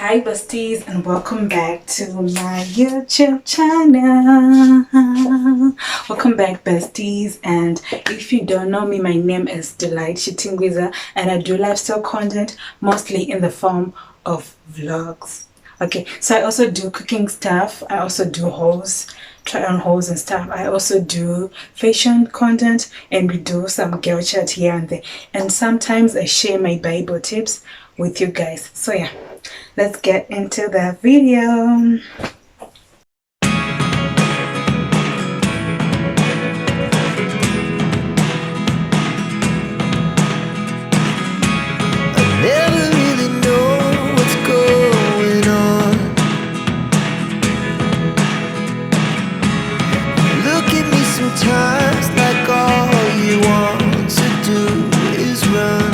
Hi besties, and welcome back to my YouTube channel. Welcome back besties, and if you don't know me, my name is Delight Shitingwiza and I do lifestyle content mostly in the form of vlogs. Okay, so I also do cooking stuff, I also do hauls, try on hauls and stuff. I also do fashion content and we do some girl chat here and there, and sometimes I share my Bible tips with you guys. So yeah, let's get into the video. Sometimes like all you want to do is run.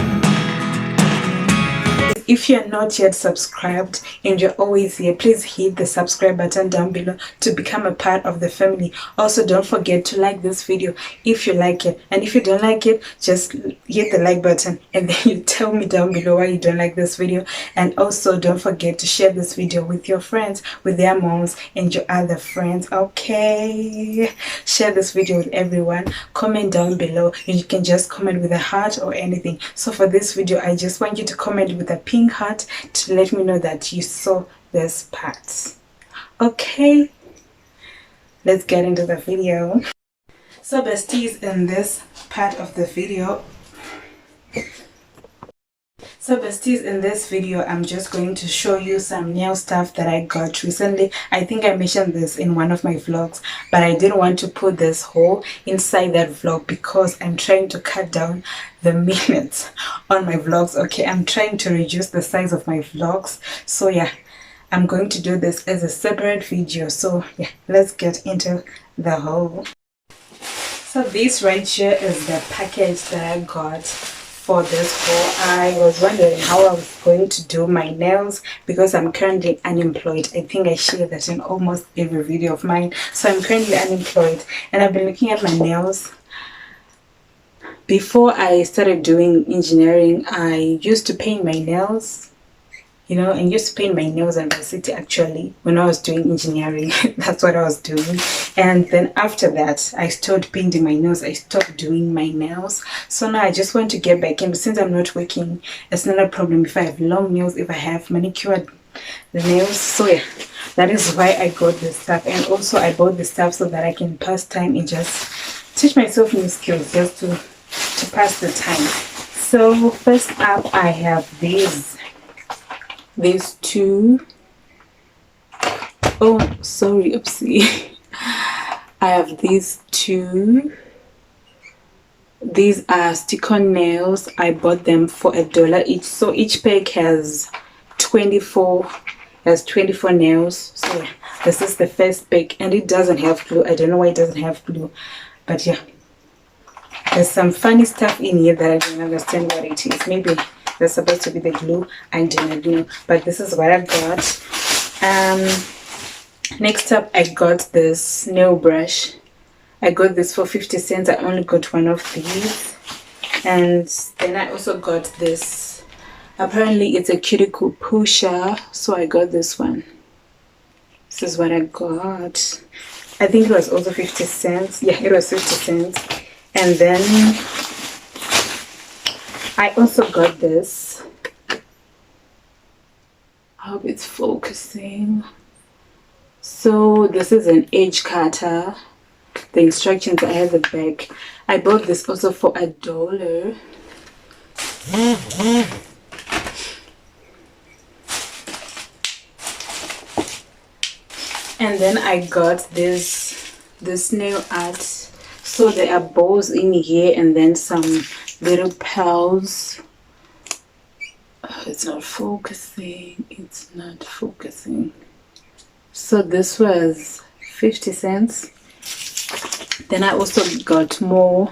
If you're not yet subscribed and you're always here, please hit the subscribe button down below to become a part of the family. Also, don't forget to like this video if you like it, and if you don't like it, just hit the like button and then you tell me down below why you don't like this video. And also don't forget to share this video with your friends, with their moms and your other friends. Okay, share this video with everyone. Comment down below, and you can just comment with a heart or anything. So for this video, I just want you to comment with a pink heart to let me know that you saw this part. Okay, let's get into the video. So besties, in this part of the video, I'm just going to show you some nail stuff that I got recently. I think I mentioned this in one of my vlogs, but I didn't want to put this haul inside that vlog because I'm trying to cut down the minutes on my vlogs. Okay, I'm trying to reduce the size of my vlogs. So yeah, I'm going to do this as a separate video. So yeah, let's get into the haul. So this right here is the package that I got for this haul. I was wondering how I was going to do my nails because I'm currently unemployed. I think I share that in almost every video of mine. So I'm currently unemployed and I've been looking at my nails. Before I started doing engineering, I used to paint my nails, you know, and used to paint my nails in the city actually when I was doing engineering. That's what I was doing. And then after that, I stopped painting my nails. I stopped doing my nails. So now I just want to get back in. Since I'm not working, it's not a problem if I have long nails, if I have manicured nails. So yeah, that is why I got this stuff. And also I bought this stuff so that I can pass time and just teach myself new skills just to pass the time. So first up, I have these two. Oh, sorry, oopsie. I have these two. These are stick-on nails. I bought them for $1 each. So each pack has 24 nails. So yeah, this is the first pack and it doesn't have glue. I don't know why it doesn't have glue, but yeah, there's some funny stuff in here that I don't understand what it is. Maybe that's supposed to be the glue. I don't know, but this is what I got. Next up, I got this nail brush. I got this for 50 cents. I only got one of these. And then I also got this. Apparently it's a cuticle pusher, so I got this one. This is what I got. I think it was also 50 cents. Yeah, it was 50 cents. And then I also got this. I hope it's focusing. So this is an edge cutter. The instructions I have the back. I bought this also for $1. And then I got this nail art. So there are bows in here and then some little pearls. Oh, it's not focusing. It's not focusing. So this was 50 cents. Then I also got more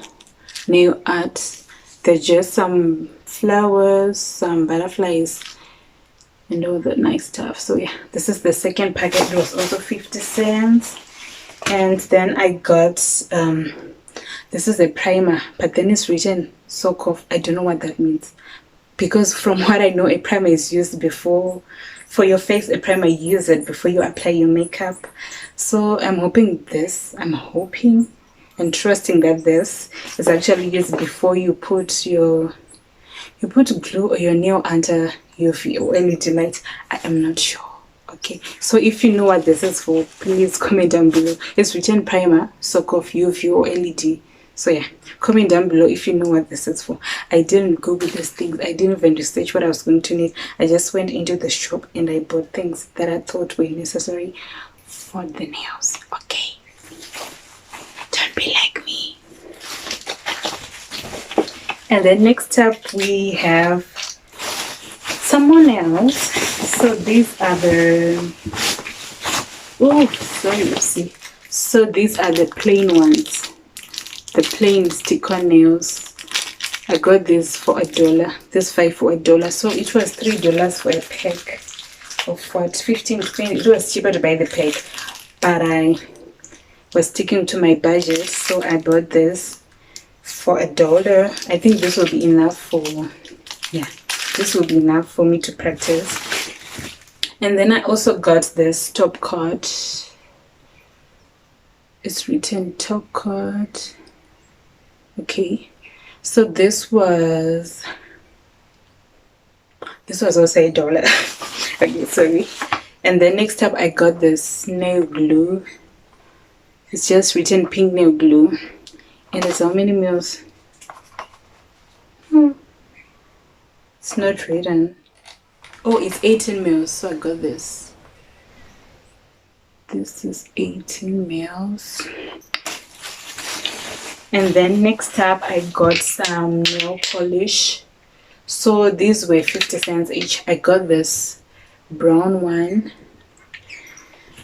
nail art. There's just some flowers, some butterflies, and all that nice stuff. So yeah, this is the second packet. It was also 50 cents. And then I got this is a primer, but then it's written soak off. I don't know what that means, because from what I know, a primer is used before. For your face, a primer, use it before you apply your makeup. So I'm hoping and trusting that this is actually used before you put glue or your nail under UV or LED light. I am not sure. Okay, so if you know what this is for, please comment down below. It's written primer, soak off, UV or LED. So yeah, comment down below if you know what this is for. I didn't Google these things. I didn't even research what I was going to need. I just went into the shop and I bought things that I thought were necessary for the nails. Okay, don't be like me. And then next up we have someone else. So these are the so these are the plain ones, the plain stick-on nails. I got this for $1, this 5 for $1, so it was $3 for a pack of what, 15, 20. It was cheaper to buy the pack, but I was sticking to my budget, so I bought this for $1. I think this will be enough for, yeah, this will be enough for me to practice. And then I also got this top coat. It's written top coat. Okay, so this was also $1. Okay, sorry. And then next up I got this nail glue. It's just written pink nail glue, and it's how many mils? It's not written. Oh, it's 18 mils, so I got this. This is 18 mils. And then next up I got some nail polish. So these were 50 cents each. I got this brown one.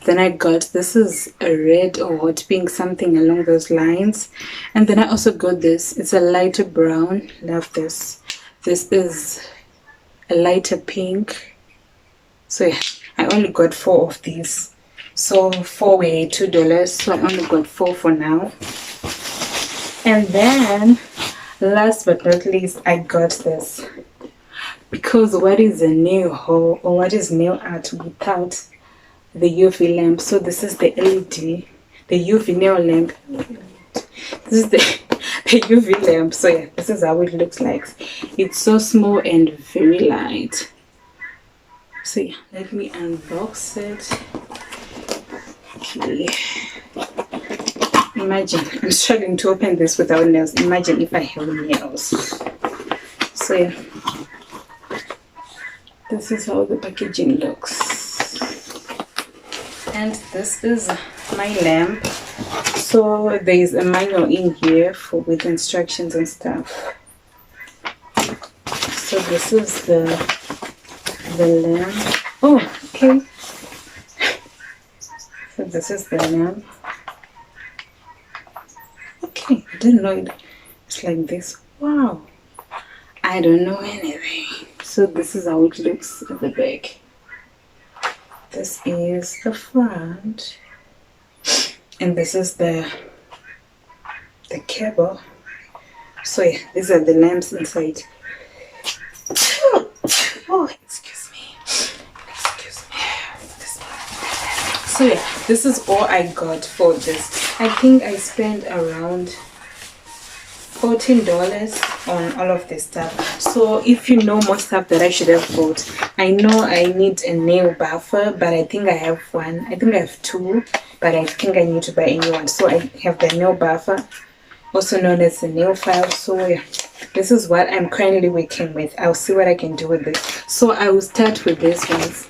Then I got, this is a red or hot pink, something along those lines. And then I also got this. It's a lighter brown. Love this. This is a lighter pink. So yeah, I only got 4 of these. So 4 were $2. So I only got 4 for now. And then last but not least, I got this, because what is a nail hole, or what is nail art without the UV lamp? So this is the LED, the UV nail lamp. This is the UV lamp. So yeah, this is how it looks like. It's so small and very light. So yeah, let me unbox it. Okay. Imagine, I'm struggling to open this without nails. Imagine if I have nails. So yeah, this is how the packaging looks. And this is my lamp. So there is a manual in here with instructions and stuff. So this is the lamp. Oh, okay. So this is the lamp. Okay, I didn't know it's like this. Wow, I don't know anything. So this is how it looks at the back. This is the front, and this is the cable. So yeah, these are the lamps inside. Oh, excuse me. So yeah, this is all I got for this. I think I spent around $14 on all of this stuff. So if you know more stuff that I should have bought, I know I need a nail buffer, but I think I have one. I think I have 2, but I think I need to buy a new one. So I have the nail buffer, also known as the nail file. So yeah, this is what I'm currently working with. I'll see what I can do with this. So I will start with these ones,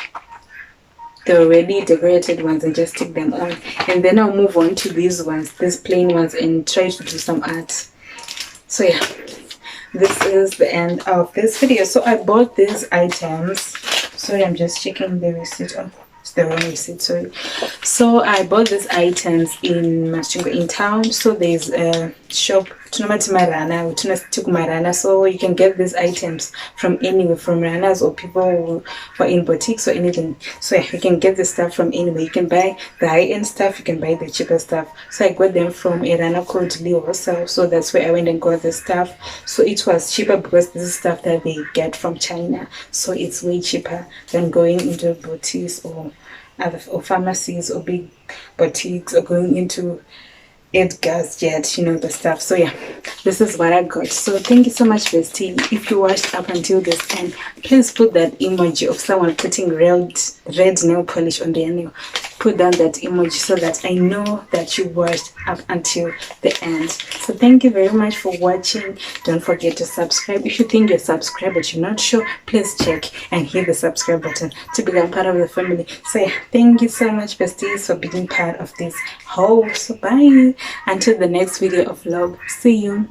the already decorated ones, and just stick them on, and then I'll move on to these ones, these plain ones, and try to do some art. So yeah, this is the end of this video. So I bought these items. Sorry, I'm just checking the receipt. Oh, it's the wrong receipt, sorry. So I bought these items in Mashingo in town. So there's a shop Marana, Marana, so you can get these items from anywhere, from Ranas or people who are in boutiques or anything. So yeah, you can get the stuff from anywhere. You can buy the high-end stuff, you can buy the cheaper stuff. So I got them from a Rana called Leo, so that's where I went and got the stuff. So it was cheaper because this is stuff that they get from China, so it's way cheaper than going into boutiques or other or pharmacies or big boutiques or going into Edgar's yet, you know, the stuff. So yeah, this is what I got. So thank you so much, bestie. If you watched up until this end, please put that emoji of someone putting red nail polish on their nail. Put down that emoji so that I know that you watched up until the end. So thank you very much for watching. Don't forget to subscribe. If you think you're subscribed but you're not sure, please check and hit the subscribe button to become part of the family. So yeah, thank you so much, besties, for being part of this whole. So bye until the next video of vlog. See you.